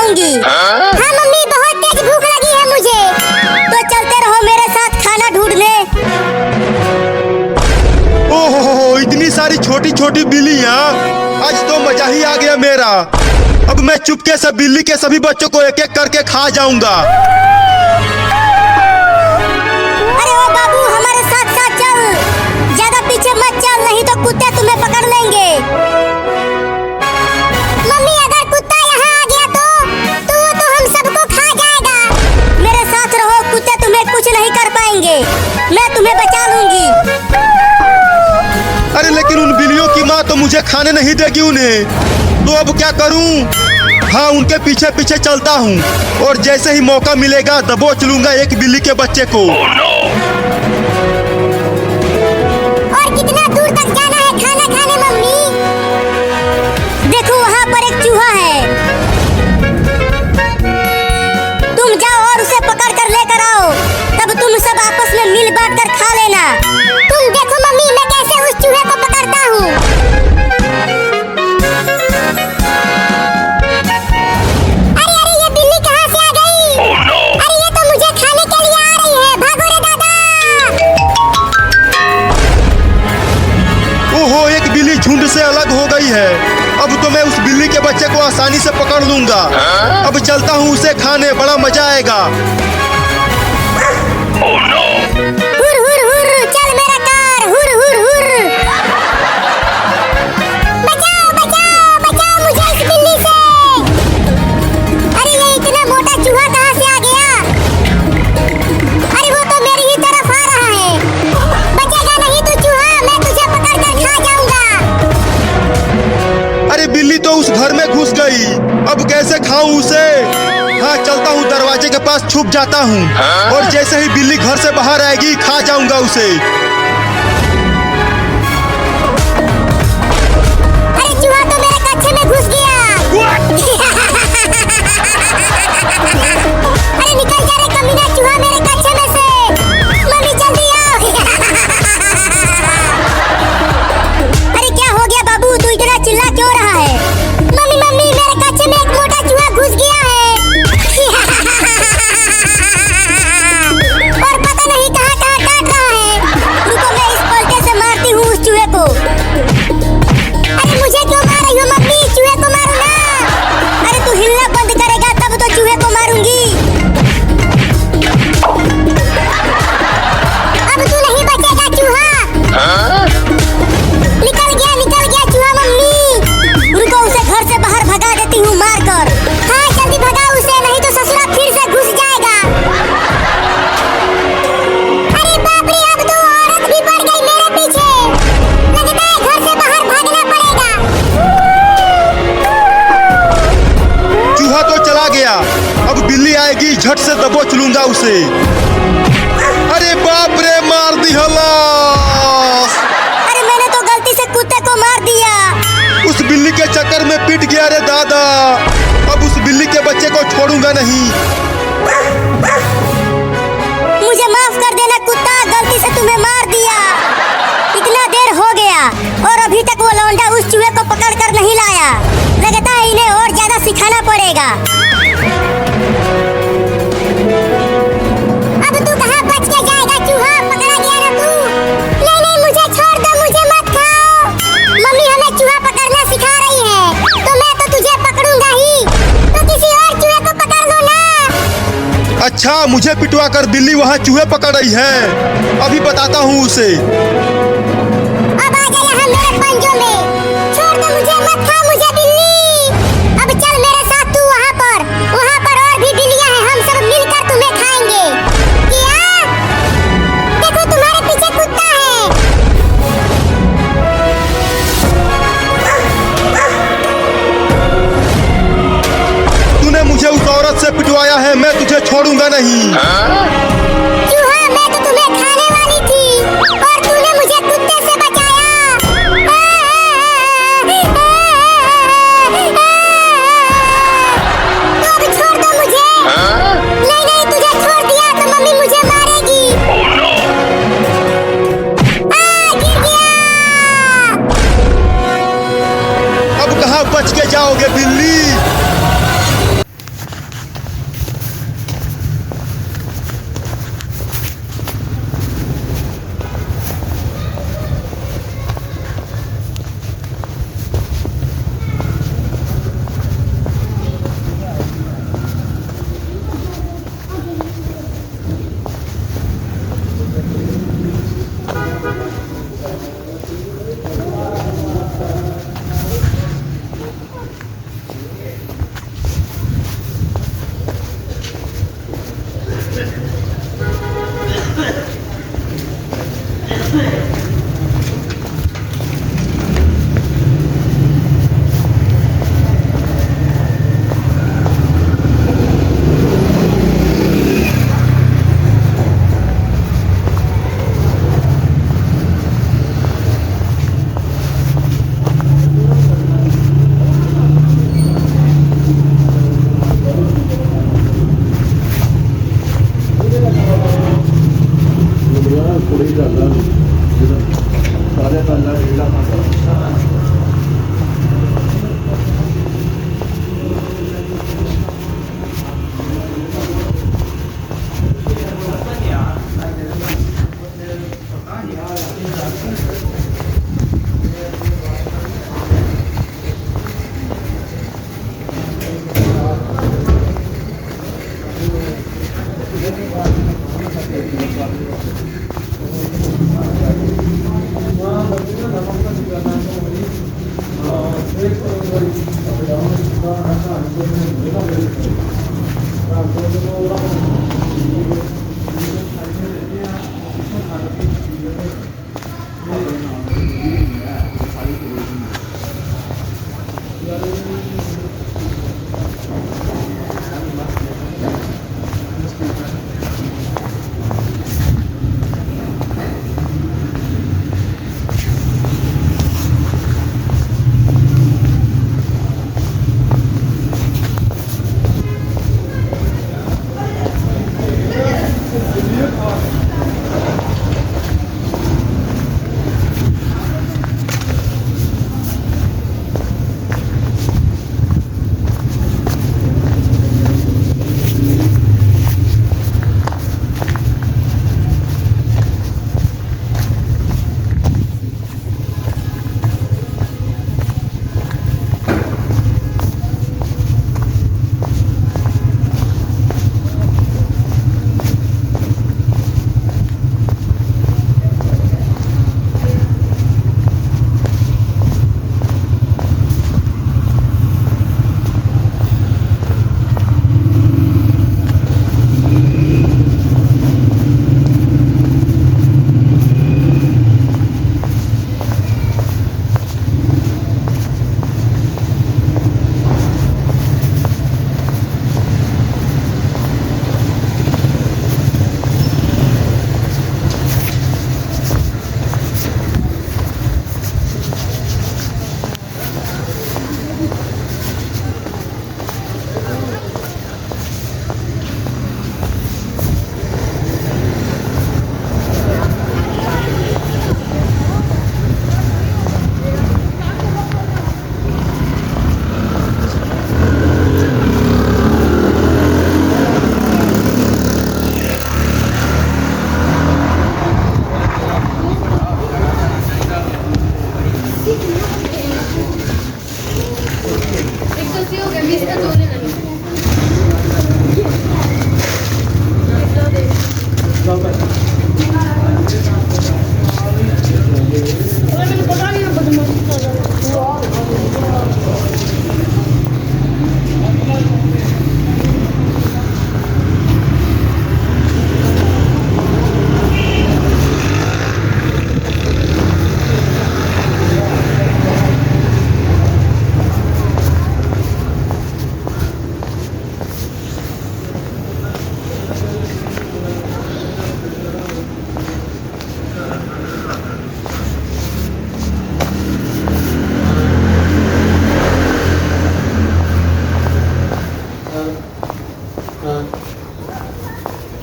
खाऊंगी। हाँ मम्मी, बहुत तेज भूख लगी है मुझे। तो चलते रहो मेरे साथ खाना ढूंढने। ओहो, इतनी सारी छोटी छोटी बिल्लियाँ, आज तो मजा ही आ गया मेरा। अब मैं चुपके से बिल्ली के सभी बच्चों को एक एक करके खा जाऊंगा। अरे ओ बाबू, हमारे साथ साथ चल, ज्यादा पीछे मत चल, नहीं तो कुत्ते तुम्हें पकड़ लेंगे। मम्मी, अगर कुत्ता यहाँ आ गया तो हम सबको खा जाएगा। मेरे साथ रहो, कुत्ते तुम्हें कुछ नहीं कर पाएंगे, मैं तुम्हें बचा लूंगी। अरे लेकिन उन बिल्लियों की माँ तो मुझे खाने नहीं देगी उन्हें, तो अब क्या करूं? हाँ, उनके पीछे पीछे चलता हूँ और जैसे ही मौका मिलेगा दबोच लूंगा एक बिल्ली के बच्चे को। और कितना दूर तक जाना है खाना खाने मम्मी? देखो वहाँ पर एक चूहा है, तुम जाओ और उसे पकड़ कर लेकर आओ, तब तुम सब आपस में मिल बांट कर खा लेना। तुम देखो मम्मी, मैं कैसे उस चूहे को पकड़ता हूँ। झुंड से अलग हो गई है। अब तो मैं उस बिल्ली के बच्चे को आसानी से पकड़ लूंगा। अब चलता हूँ उसे खाने, बड़ा मजा आएगा। हुर हुर हुर, चल मेरा कार, हुर हुर हुर। बचाओ बचाओ बचाओ मुझे इस बिल्ली से। अरे ये इतना मोटा चूहा कहाँ से आ गया? अरे वो तो मेरी ही तरफ आ रहा है। बचेगा नहीं तू चूहा, मैं तुझे पकड़ कर खा जाऊंगा। अरे बिल्ली तो उस घर में घुस गई, अब कैसे खाऊं उसे? हाँ, चलता हूँ दरवाजे के पास छुप जाता हूँ और जैसे ही बिल्ली घर से बाहर आएगी खा जाऊंगा उसे। अरे चूहा तो मेरे कच्चे में घुस गया। अरे निकल जा रे कमीना चूहा मेरे कच्चे में से। मम्मी जल्दी आओ। अरे क्या हो गया बाबू, तू इतना चिल्ला क्यों रहा है? मम्मी मम्मी, मेरे कच्चे में एक मोटा चूहा घुस गया है। और पता नहीं कहाँ कहाँ काट रहा है। रुको, मैं इस पलटे से मारती हूँ उस चूहे को। अरे मुझे क्यों मार रही हो मम्मी? चूहे को मारो ना। अरे तू हिलना बंद करेगा तब तो चूहे को मारूंगी। अब तू नहीं बचेगा चूहा। निकल गया चूहा मम्मी। रुको, उसे घर से बाहर भगा देती हूँ मार कर। हाँ जल्दी भगाओ उसे, नहीं तो ससुरा फिर से घुस जाएगा। अरे बाप रे, अब तो औरत भी पड़ गई मेरे पीछे। लगता है घर से बाहर भागना पड़ेगा। चूहा तो चला गया, अब बिल्ली आएगी, झट से दबोच लूंगा उसे। अरे बाप रे, मार दी हलास। अरे मैंने तो गलती से कुत्ते को मार दिया। उस बिल्ली के चक्कर में पिट गया रे दादा। अब उस बिल्ली के बच्चे को छोड़ूंगा नहीं। मुझे माफ कर देना कुत्ता, गलती से तुम्हें मार दिया। इतना देर हो गया और अभी तक वो लौंडा उस चूहे को पकड़ कर नहीं लाया। लगता है इन्हें और ज्यादा सिखाना पड़ेगा। अब तू कहाँ बच के जाएगा चूहा? पकड़ा गया ना तू। नहीं नहीं, मुझे छोड़ दो, मुझे मत खाओ। मम्मी हमें चूहा पकड़ना सिखा रही है, तो मैं तो तुझे पकड़ूंगा ही। तो किसी और चूहे को पकड़ लो ना। अच्छा, मुझे पिटवा कर बिल्ली वहाँ चूहे पकड़ रही है, अभी बताता हूँ उसे। अब आ जा यहाँ मेरे पंजों में। छोड़ दो मुझे, मत खा मुझे बिल्ली। अब चल मेरे साथ तू वहाँ पर और भी बिल्लियाँ हैं, हम सब मिलकर तुम्हें खाएंगे। क्या? देखो तुम्हारे पीछे कुत्ता है। तूने मुझे उस औरत से पिटवाया है, मैं तुझे छोड़ूंगा नहीं। चूहा, मैं तो तुम्हें खाने वाली थी और तूने मुझे कुत्ते से बचाया। तो अब छोड़ दो मुझे। नहीं नहीं, तुझे छोड़ दिया तो मम्मी मुझे मारेगी। गिर गया। अब कहाँ बच के जाओगे बिल्ली? ਕੁੜੀ ਦਾ ਸਾਰੇ ਪੰਦਾ ਜਿਹੜਾ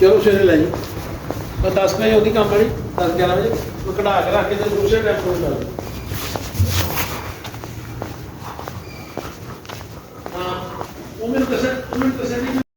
चलो सवेरे लै जी और 10 बजे होती काम वाली 10-11 बजे मैं कढ़ा के रख के दूसरे टाइम फोन कर हाँ वो मैंने